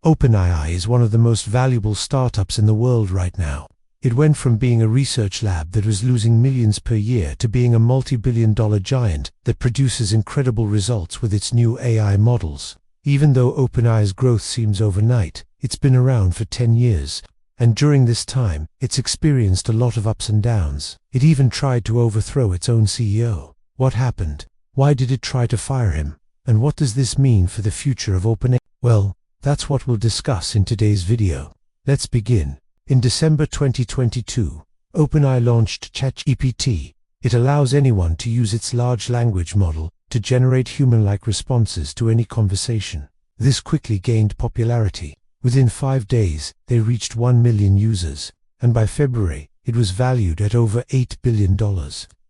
OpenAI is one of the most valuable startups in the world right now. It went from being a research lab that was losing millions per year to being a multi-billion-dollar giant that produces incredible results with its new AI models. Even though OpenAI's growth seems overnight, it's been around for 10 years. And during this time, it's experienced a lot of ups and downs. It even tried to overthrow its own CEO. What happened? Why did it try to fire him? And what does this mean for the future of OpenAI? Well, that's what we'll discuss in today's video. Let's begin. In December 2022, OpenAI launched ChatGPT. It allows anyone to use its large language model to generate human-like responses to any conversation. This quickly gained popularity. Within 5 days, they reached 1 million users, and by February, it was valued at over $8 billion.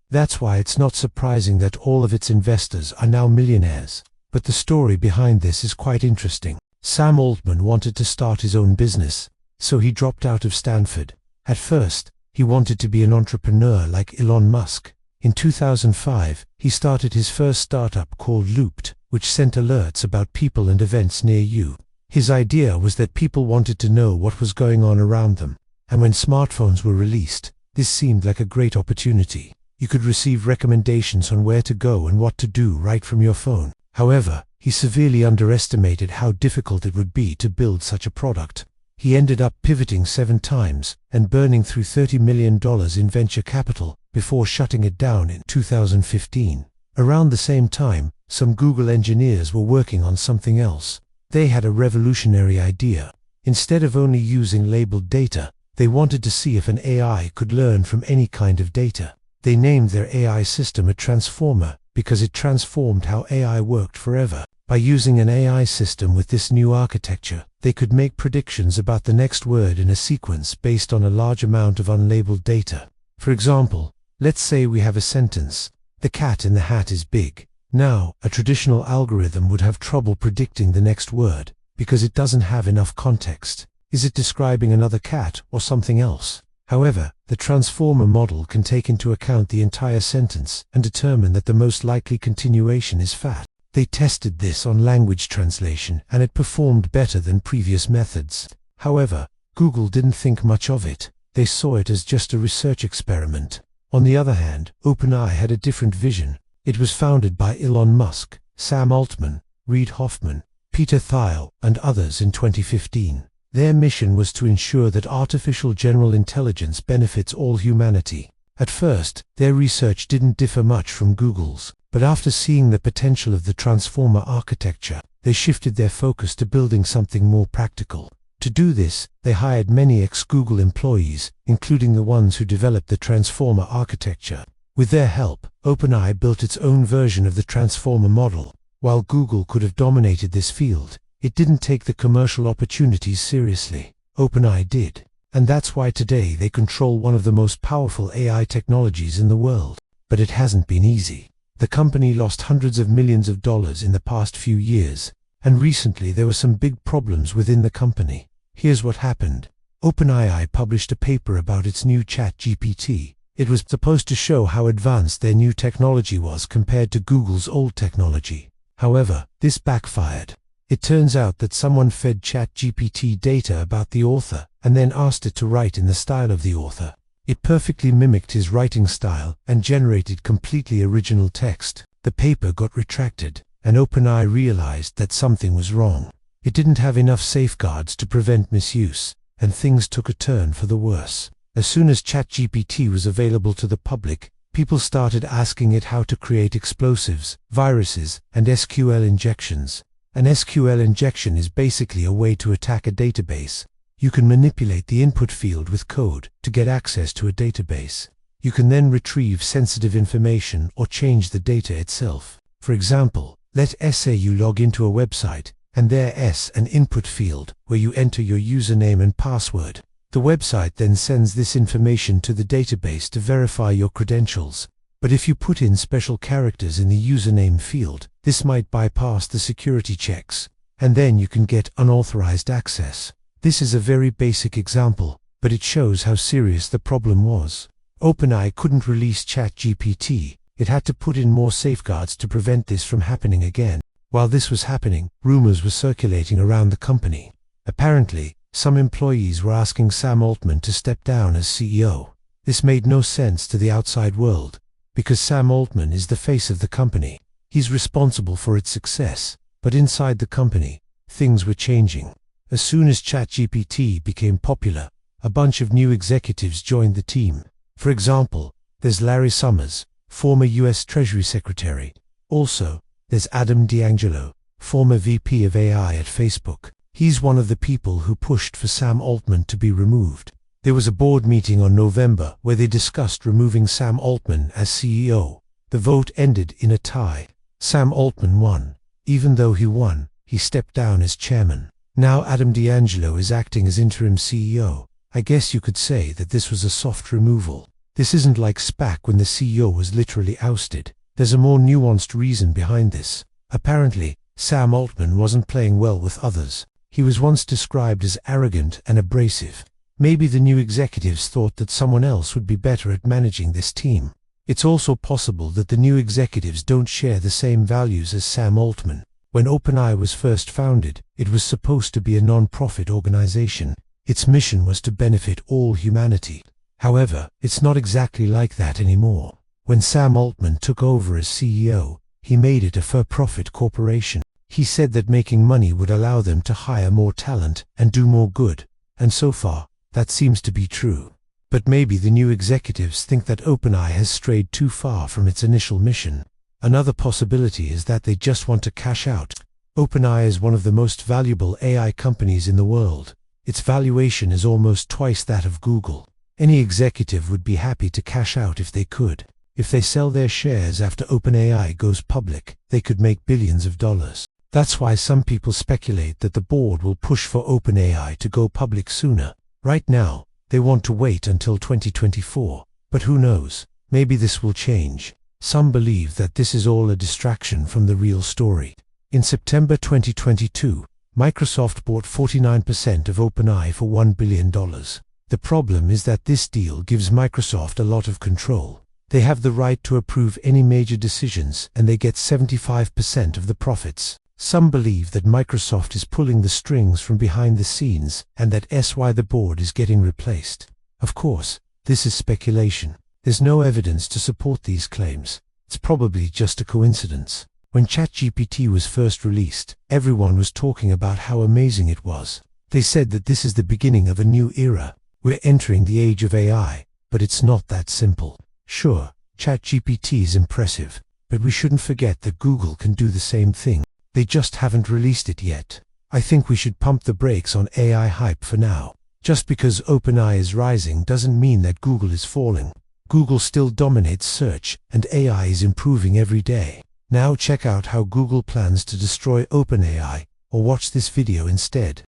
That's why it's not surprising that all of its investors are now millionaires. But the story behind this is quite interesting. Sam Altman wanted to start his own business, so he dropped out of Stanford. At first, he wanted to be an entrepreneur like Elon Musk. In 2005, he started his first startup called Looped, which sent alerts about people and events near you. His idea was that people wanted to know what was going on around them. And when smartphones were released, this seemed like a great opportunity. You could receive recommendations on where to go and what to do right from your phone. However, he severely underestimated how difficult it would be to build such a product. He ended up pivoting 7 times and burning through $30 million in venture capital before shutting it down in 2015. Around the same time, some Google engineers were working on something else. They had a revolutionary idea. Instead of only using labeled data, they wanted to see if an AI could learn from any kind of data. They named their AI system a transformer because it transformed how AI worked forever. By using an AI system with this new architecture, they could make predictions about the next word in a sequence based on a large amount of unlabeled data. For example, let's say we have a sentence, "The cat in the hat is big." Now, a traditional algorithm would have trouble predicting the next word because it doesn't have enough context. Is it describing another cat or something else? However, the transformer model can take into account the entire sentence and determine that the most likely continuation is fat. They tested this on language translation and it performed better than previous methods. However, Google didn't think much of it. They saw it as just a research experiment. On the other hand, OpenAI had a different vision. It was founded by Elon Musk, Sam Altman, Reid Hoffman, Peter Thiel, and others in 2015. Their mission was to ensure that artificial general intelligence benefits all humanity. At first, their research didn't differ much from Google's, but after seeing the potential of the transformer architecture, they shifted their focus to building something more practical. To do this, they hired many ex-Google employees, including the ones who developed the transformer architecture. With their help, OpenAI built its own version of the transformer model. While Google could have dominated this field, it didn't take the commercial opportunities seriously. OpenAI did. And that's why today they control one of the most powerful AI technologies in the world. But it hasn't been easy. The company lost hundreds of millions of dollars in the past few years, and recently there were some big problems within the company. Here's what happened. OpenAI published a paper about its new ChatGPT. It was supposed to show how advanced their new technology was compared to Google's old technology. However, this backfired. It turns out that someone fed ChatGPT data about the author and then asked it to write in the style of the author. It perfectly mimicked his writing style and generated completely original text. The paper got retracted, and OpenAI realized that something was wrong. It didn't have enough safeguards to prevent misuse, and things took a turn for the worse. As soon as ChatGPT was available to the public, people started asking it how to create explosives, viruses, and SQL injections. An SQL injection is basically a way to attack a database. You can manipulate the input field with code to get access to a database. You can then retrieve sensitive information or change the data itself. For example, let's say you log into a website, and there's an input field where you enter your username and password. The website then sends this information to the database to verify your credentials. But if you put in special characters in the username field, this might bypass the security checks, and then you can get unauthorized access. This is a very basic example, but it shows how serious the problem was. OpenAI couldn't release ChatGPT. It had to put in more safeguards to prevent this from happening again. While this was happening, rumors were circulating around the company. Apparently, some employees were asking Sam Altman to step down as CEO. This made no sense to the outside world, because Sam Altman is the face of the company. He's responsible for its success, but inside the company, things were changing. As soon as ChatGPT became popular, a bunch of new executives joined the team. For example, there's Larry Summers, former US Treasury Secretary. Also, there's Adam D'Angelo, former VP of AI at Facebook. He's one of the people who pushed for Sam Altman to be removed. There was a board meeting on November where they discussed removing Sam Altman as CEO. The vote ended in a tie. Sam Altman won. Even though he won, he stepped down as chairman. Now Adam D'Angelo is acting as interim CEO. I guess you could say that this was a soft removal. This isn't like SPAC when the CEO was literally ousted. There's a more nuanced reason behind this. Apparently, Sam Altman wasn't playing well with others. He was once described as arrogant and abrasive. Maybe the new executives thought that someone else would be better at managing this team. It's also possible that the new executives don't share the same values as Sam Altman. When OpenAI was first founded, it was supposed to be a non-profit organization. Its mission was to benefit all humanity. However, it's not exactly like that anymore. When Sam Altman took over as CEO, he made it a for-profit corporation. He said that making money would allow them to hire more talent and do more good. And so far, that seems to be true. But maybe the new executives think that OpenAI has strayed too far from its initial mission. Another possibility is that they just want to cash out. OpenAI is one of the most valuable AI companies in the world. Its valuation is almost twice that of Google. Any executive would be happy to cash out if they could. If they sell their shares after OpenAI goes public, they could make billions of dollars. That's why some people speculate that the board will push for OpenAI to go public sooner. Right now, they want to wait until 2024. But who knows? Maybe this will change. Some believe that this is all a distraction from the real story. In September 2022, Microsoft bought 49% of OpenAI for $1 billion. The problem is that this deal gives Microsoft a lot of control. They have the right to approve any major decisions, and they get 75% of the profits. Some believe that Microsoft is pulling the strings from behind the scenes, and that's why the board is getting replaced. Of course, this is speculation. There's no evidence to support these claims. It's probably just a coincidence. When ChatGPT was first released, everyone was talking about how amazing it was. They said that this is the beginning of a new era. We're entering the age of AI, but it's not that simple. Sure, ChatGPT is impressive, but we shouldn't forget that Google can do the same thing. They just haven't released it yet. I think we should pump the brakes on AI hype for now. Just because OpenAI is rising doesn't mean that Google is falling. Google still dominates search, and AI is improving every day. Now check out how Google plans to destroy OpenAI, or watch this video instead.